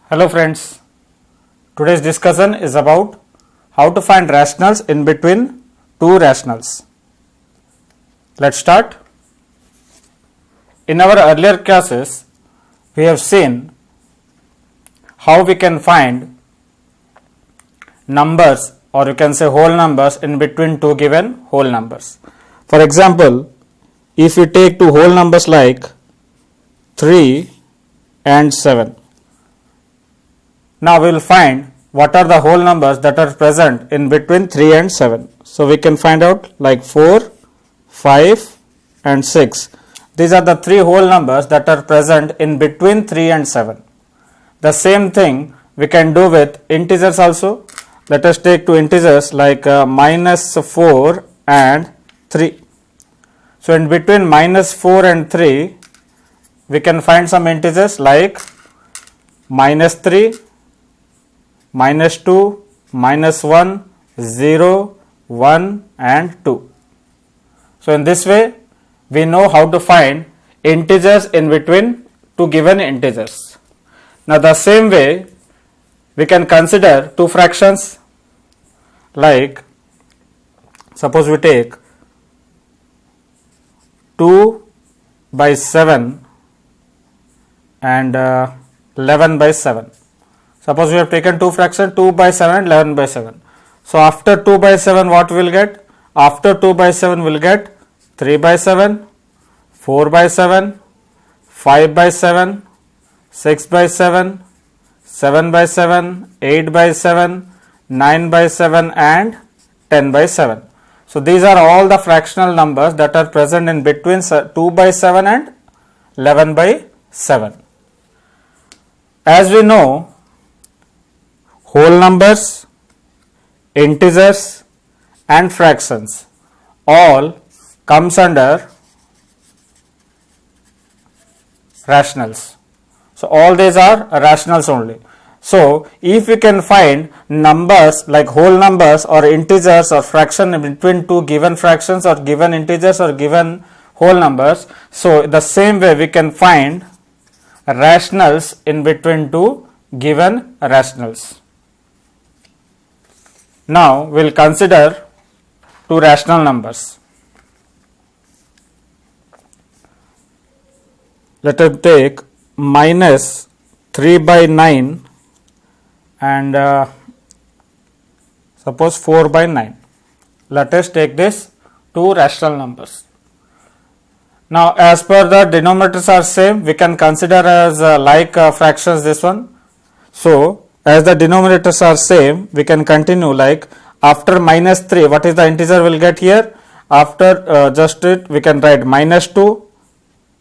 Hello friends, today's discussion is about how to find rationals in between two rationals. Let's start. In our earlier classes, we have seen how we can find numbers, or you can say whole numbers, in between two given whole numbers. For example, if we take two whole numbers like 3 and 7. Now we will find what are the whole numbers that are present in between 3 and 7. So we can find out like 4, 5 and 6. These are the three whole numbers that are present in between 3 and 7. The same thing we can do with integers also. Let us take two integers like minus 4 and 3. So in between minus 4 and 3, we can find some integers like minus 3, minus 2, minus 1, 0, 1 and 2. So in this way, we know how to find integers in between two given integers. Now the same way, we can consider two fractions like, suppose we take 2 by 7 and 11 by 7. Suppose we have taken two fractions 2 by 7 and 11 by 7. So after 2 by 7 what we will get? After 2 by 7 we will get 3 by 7, 4 by 7, 5 by 7, 6 by 7, 7 by 7, 8 by 7, 9 by 7 and 10 by 7. So these are all the fractional numbers that are present in between 2 by 7 and 11 by 7. As we know, whole numbers, integers and fractions all comes under rationals. So all these are rationals only. So if we can find numbers like whole numbers or integers or fraction in between two given fractions or given integers or given whole numbers, so the same way we can find rationals in between two given rationals. Now we will consider two rational numbers. Let us take minus 3 by 9 and suppose 4 by 9. Let us take this two rational numbers. Now as per the denominators are same, we can consider as like fractions this one. So as the denominators are same, we can continue like after minus 3, what is the integer we will get here? After just it, we can write minus 2,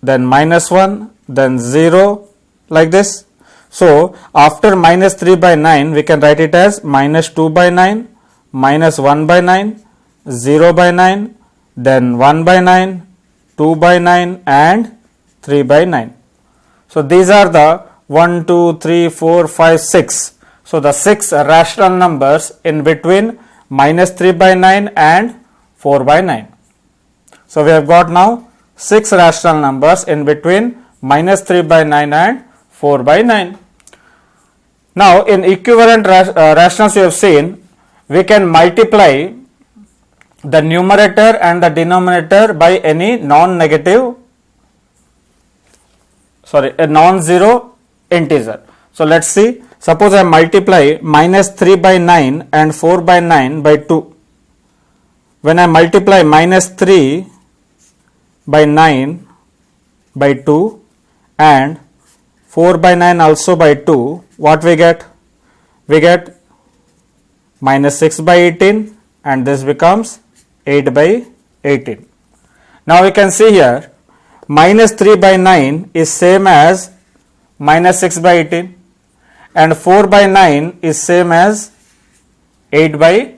then minus 1, then 0, like this. So after minus 3 by 9, we can write it as minus 2 by 9, minus 1 by 9, 0 by 9, then 1 by 9, 2 by 9 and 3 by 9. So these are the 1, 2, 3, 4, 5, 6. So the 6 rational numbers in between minus 3 by 9 and 4 by 9. So we have got now 6 rational numbers in between minus 3 by 9 and 4 by 9. Now in equivalent rationals we have seen, we can multiply the numerator and the denominator by any non-zero integer. So let's see, suppose I multiply minus 3 by 9 and 4 by 9 by 2. When I multiply minus 3 by 9 by 2 and 4 by 9 also by 2, what we get? We get minus 6 by 18 and this becomes 8 by 18. Now we can see here minus 3 by 9 is same as minus 6 by 18 and 4 by 9 is same as 8 by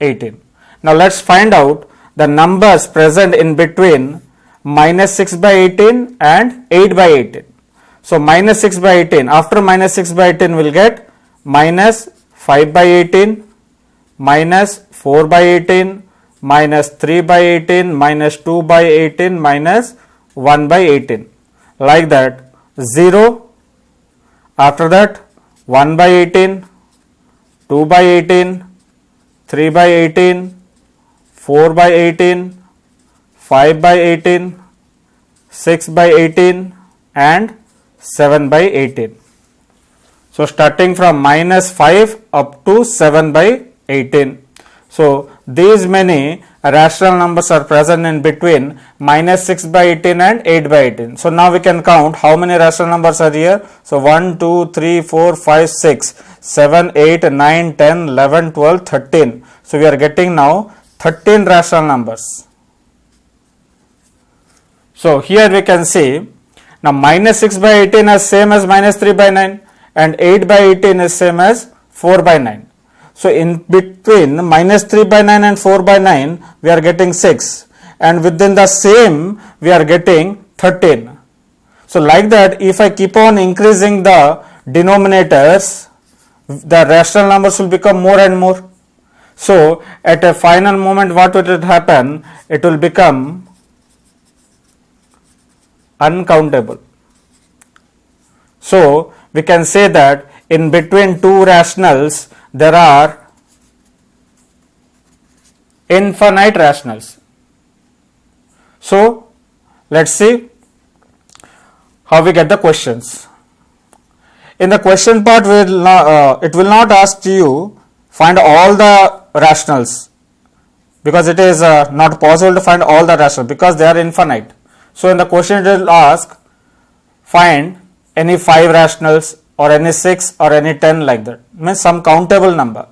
18. Now let's find out the numbers present in between minus 6 by 18 and 8 by 18. So minus 6 by 18, after minus 6 by 18 we will get minus 5 by 18, minus 4 by 18, minus 3 by 18, minus 2 by 18, minus 1 by 18. Like that, 0, after that 1 by 18, 2 by 18, 3 by 18, 4 by 18, 5 by 18, 6 by 18 and 7 by 18. So starting from minus 5 up to 7 by 18. So these many rational numbers are present in between minus 6 by 18 and 8 by 18. So now we can count how many rational numbers are here. So 1, 2, 3, 4, 5, 6, 7, 8, 9, 10, 11, 12, 13. So we are getting now 13 rational numbers. So here we can see now minus 6 by 18 is same as minus 3 by 9 and 8 by 18 is same as 4 by 9. So in between minus 3 by 9 and 4 by 9 we are getting 6 and within the same we are getting 13. So like that, if I keep on increasing the denominators, the rational numbers will become more and more. So at a final moment what will it happen? It will become uncountable. So we can say that in between two rationals there are infinite rationals. So let's see how we get the questions. In the question part it will not ask you find all the rationals, because it is not possible to find all the rationals because they are infinite. So in the question it will ask find any 5 rationals or any 6 or any 10, like that, means some countable number.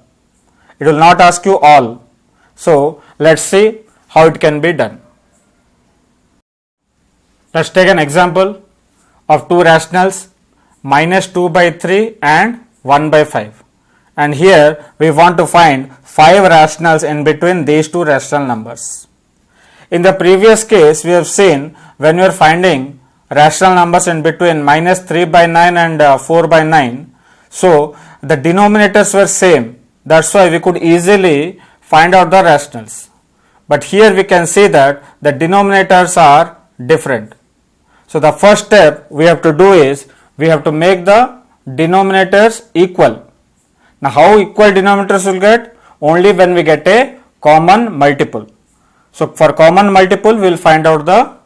It will not ask you all. So let's see how it can be done. Let's take an example of two rationals, minus 2 by 3 and 1 by 5. And here we want to find 5 rationals in between these two rational numbers. In the previous case we have seen when we are finding rational numbers in between minus 3 by 9 and 4 by 9, so the denominators were same. That's why we could easily find out the rationals. But here we can see that the denominators are different. So the first step we have to do is we have to make the denominators equal. Now how equal denominators will get? Only when we get a common multiple. So for common multiple we will find out the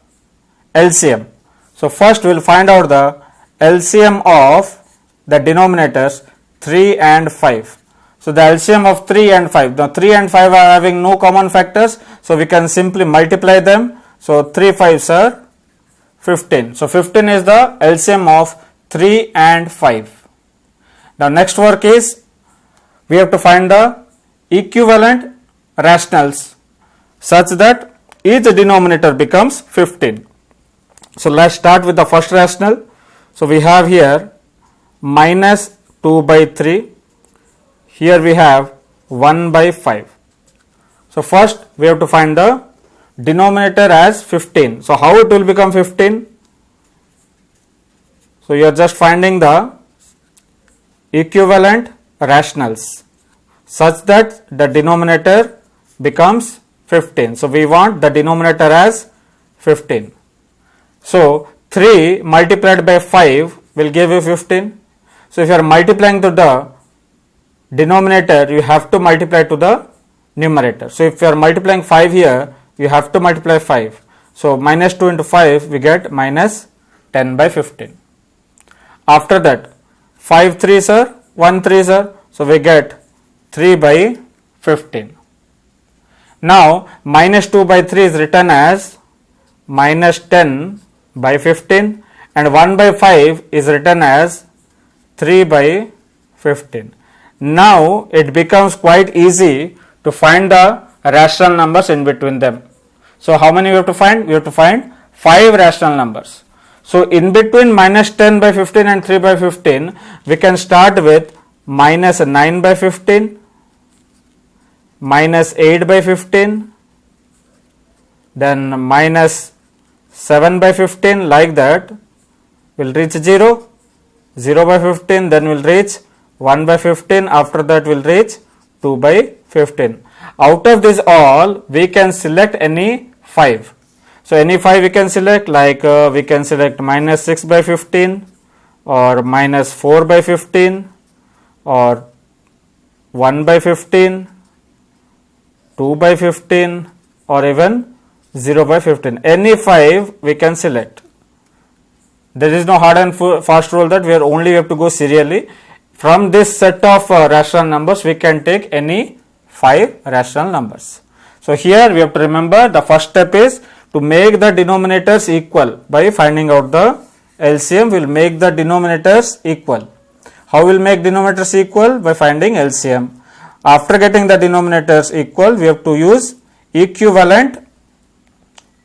LCM. So first we will find out the LCM of the denominators 3 and 5. So the LCM of 3 and 5. Now 3 and 5 are having no common factors, so we can simply multiply them. So 3 5s are 15. So 15 is the LCM of 3 and 5. Now next work is we have to find the equivalent rationals such that each denominator becomes 15. So let's start with the first rational. So we have here minus 2 by 3. Here we have 1 by 5. So first we have to find the denominator as 15. So how it will become 15? So you are just finding the equivalent rationals such that the denominator becomes 15. So we want the denominator as 15. So 3 multiplied by 5 will give you 15. So if you are multiplying to the denominator, you have to multiply to the numerator. So if you are multiplying 5 here, you have to multiply 5. So minus 2 into 5 we get minus 10 by 15. After that 5 3s are 1 3s are, so we get 3 by 15. Now minus 2 by 3 is written as minus 10 by 15 and 1 by 5 is written as 3 by 15. Now it becomes quite easy to find the rational numbers in between them. So how many we have to find? We have to find 5 rational numbers. So in between minus 10 by 15 and 3 by 15, we can start with minus 9 by 15, minus 8 by 15, then minus 7 by 15, like that. Will reach 0, 0 by 15, then will reach 1 by 15, after that will reach 2 by 15. Out of this all, we can select any 5. So any 5 we can select, like we can select minus 6 by 15 or minus 4 by 15 or 1 by 15, 2 by 15, or even 0 by 15. Any 5 we can select. There is no hard and fast rule that we have to go serially. From this set of rational numbers, we can take any 5 rational numbers. So here we have to remember the first step is to make the denominators equal by finding out the LCM. We will make the denominators equal. How we will make denominators equal? By finding LCM. After getting the denominators equal, we have to use equivalent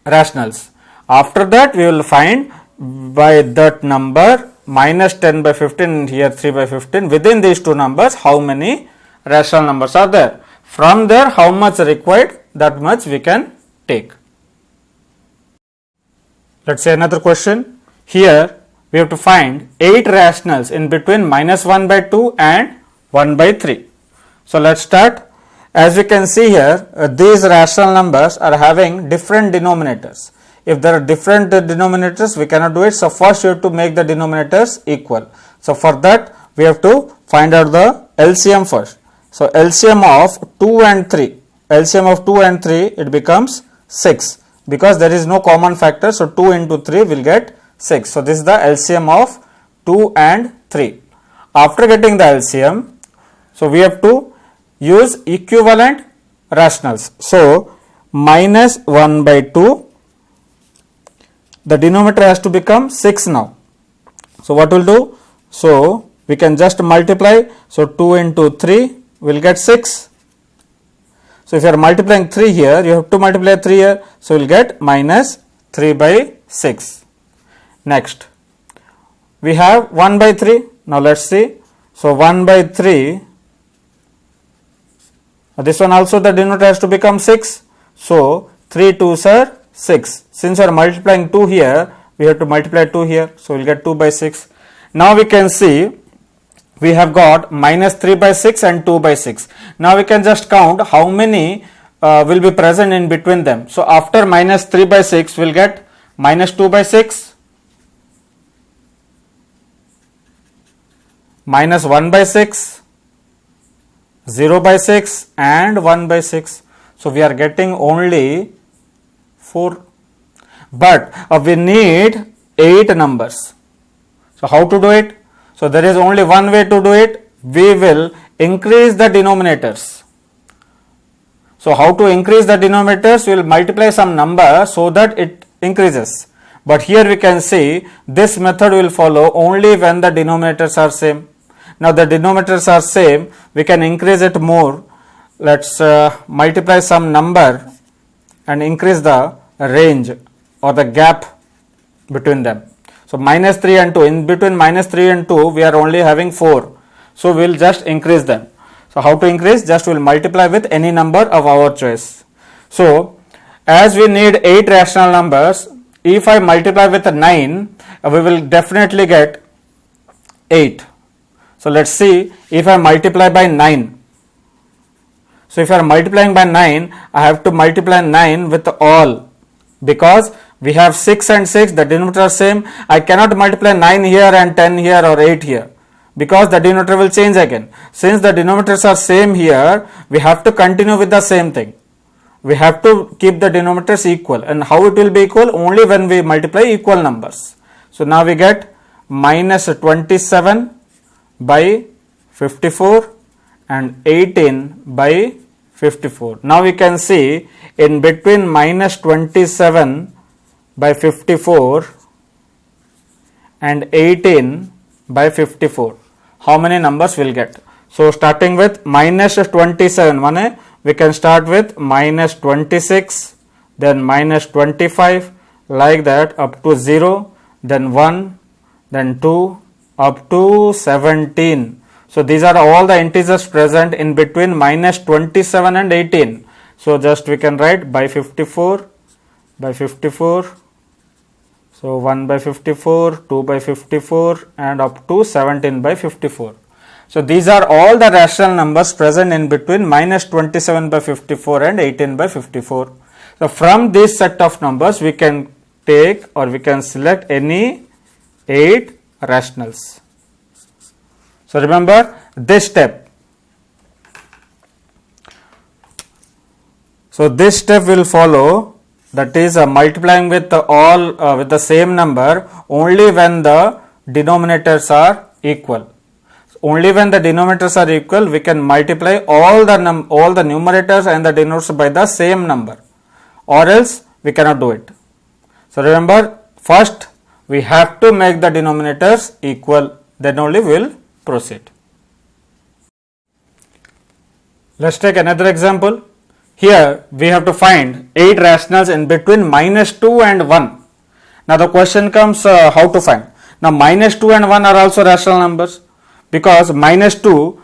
rationals. After that, we will find by that number minus 10 by 15, here 3 by 15, within these two numbers how many rational numbers are there. From there, how much required, that much we can take. Let's say another question. Here we have to find 8 rationals in between minus 1 by 2 and 1 by 3. So let's start. As we can see here, these rational numbers are having different denominators. If there are different denominators, we cannot do it. So first we have to make the denominators equal. So for that, we have to find out the LCM first. So LCM of 2 and 3. LCM of 2 and 3, it becomes 6. Because there is no common factor, so 2 into 3 will get 6. So this is the LCM of 2 and 3. After getting the LCM, so we have to use equivalent rationals. So minus 1 by 2, the denominator has to become 6 now. So what we'll do? So we can just multiply. So 2 into 3 will get 6. So if you are multiplying 3 here, you have to multiply 3 here. So we will get minus 3 by 6. Next, we have 1 by 3. Now let's see. So 1 by 3, this one also the denominator has to become 6. So 3 2s are 6. Since we are multiplying 2 here, we have to multiply 2 here. So we will get 2 by 6. Now we can see we have got minus 3 by 6 and 2 by 6. Now we can just count how many will be present in between them. So after minus 3 by 6, we will get minus 2 by 6, minus 1 by 6, 0 by 6 and 1 by 6. So we are getting only 4. But we need 8 numbers. So how to do it? So there is only one way to do it. We will increase the denominators. So how to increase the denominators? We will multiply some number so that it increases. But here we can see this method will follow only when the denominators are same. Now the denominators are same, we can increase it more. Let's multiply some number and increase the range or the gap between them. So minus 3 and 2, in between minus 3 and 2 we are only having 4. So we will just increase them. So how to increase? Just we will multiply with any number of our choice. So as we need 8 rational numbers, if I multiply with 9, we will definitely get 8. So let's see if I multiply by 9. So if I am multiplying by 9, I have to multiply 9 with all, because we have 6 and 6, the denominator are same. I cannot multiply 9 here and 10 here or 8 here, because the denominator will change again. Since the denominators are same here, we have to continue with the same thing. We have to keep the denominators equal. And how it will be equal? Only when we multiply equal numbers. So now we get minus 27 by 54 and 18 by 54. Now we can see in between minus 27 by 54 and 18 by 54, how many numbers will get? So starting with minus 27, we can start with minus 26, then minus 25, like that up to 0, then 1, then 2, up to 17. So these are all the integers present in between minus 27 and 18. So just we can write by 54 by 54. So 1 by 54, 2 by 54 and up to 17 by 54. So these are all the rational numbers present in between minus 27 by 54 and 18 by 54. So from this set of numbers we can take or we can select any 8 rationals. So remember, this step. So this step will follow, that is multiplying with all with the same number only when the denominators are equal. Only when the denominators are equal we can multiply all the numerators and the denominators by the same number, or else we cannot do it. So remember, first we have to make the denominators equal, then only we will proceed. Let's take another example. Here we have to find 8 rationals in between minus 2 and 1. Now the question comes how to find. Now minus 2 and 1 are also rational numbers, because minus 2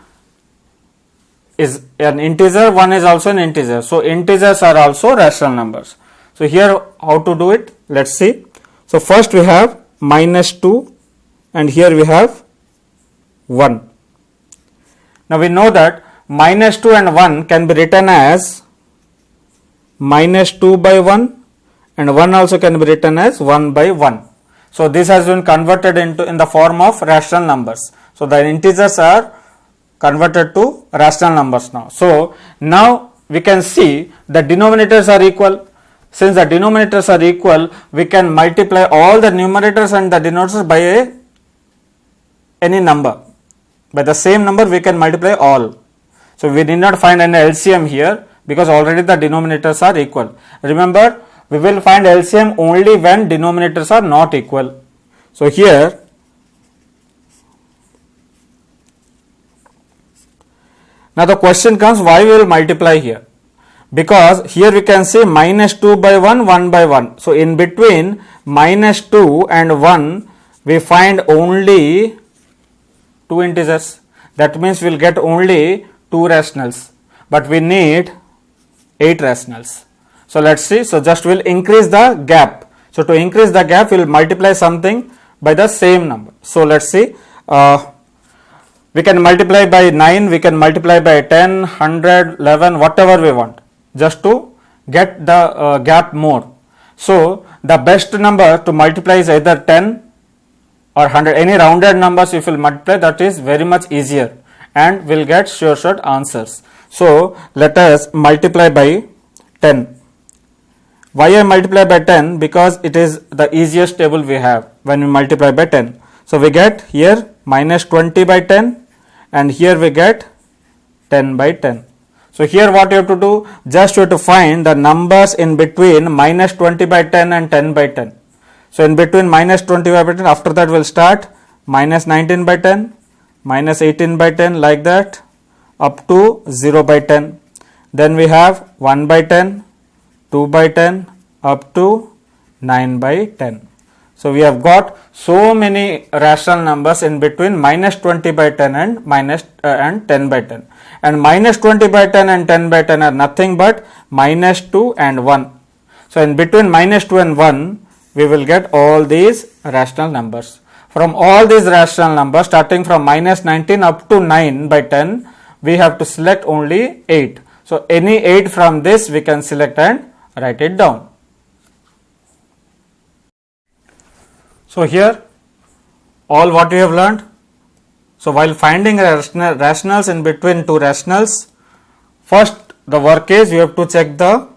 is an integer, 1 is also an integer. So integers are also rational numbers. So here how to do it? Let's see. So first we have minus 2 and here we have 1. Now we know that minus 2 and 1 can be written as minus 2 by 1 and 1 also can be written as 1 by 1. So this has been converted in the form of rational numbers. So the integers are converted to rational numbers now. So now we can see the denominators are equal. Since the denominators are equal, we can multiply all the numerators and the denominators by any number. By the same number we can multiply all. So we need not find any LCM here, because already the denominators are equal. Remember, we will find LCM only when denominators are not equal. So here now the question comes, why we will multiply here? Because here we can say minus 2 by 1, 1 by 1. So in between minus 2 and 1 we find only 2 integers. That means we will get only 2 rationals, but we need 8 rationals. So let's see. So just we will increase the gap. So to increase the gap we will multiply something by the same number. So let's see. We can multiply by 9, we can multiply by 10, 100, 11, whatever we want, just to get the gap more. So the best number to multiply is either 10 or 100. Any rounded numbers if you will multiply, that is very much easier and will get sure answers. So let us multiply by 10. Why I multiply by 10? Because it is the easiest table we have when we multiply by 10. So we get here minus 20 by 10 and here we get 10 by 10. So here what you have to do? Just you have to find the numbers in between minus 20 by 10 and 10 by 10. So in between minus 20 by 10, after that we will start minus 19 by 10, minus 18 by 10, like that up to 0 by 10. Then we have 1 by 10, 2 by 10 up to 9 by 10. So we have got so many rational numbers in between minus 20 by 10 and 10 by 10. And minus 20 by 10 and 10 by 10 are nothing but minus 2 and 1. So in between minus 2 and 1 we will get all these rational numbers. From all these rational numbers starting from minus 19 up to 9 by 10, we have to select only 8. So any 8 from this we can select and write it down. So here all what we have learned. So while finding rationals in between two rationals, first the work is you have to check the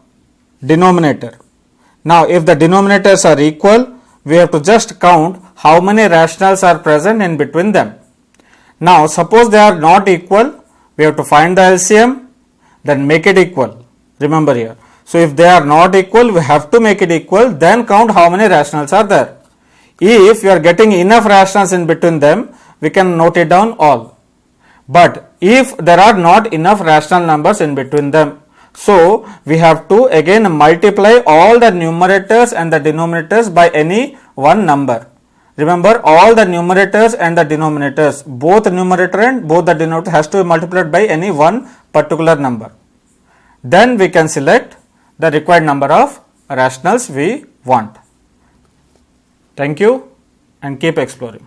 denominator. Now if the denominators are equal, we have to just count how many rationals are present in between them. Now suppose they are not equal, we have to find the LCM, then make it equal. Remember here. So if they are not equal, we have to make it equal, then count how many rationals are there. If you are getting enough rationals in between them, we can note it down all. But if there are not enough rational numbers in between them, so we have to again multiply all the numerators and the denominators by any one number. Remember, all the numerators and the denominators, both numerator and both the denominator has to be multiplied by any one particular number. Then we can select the required number of rationals we want. Thank you and keep exploring.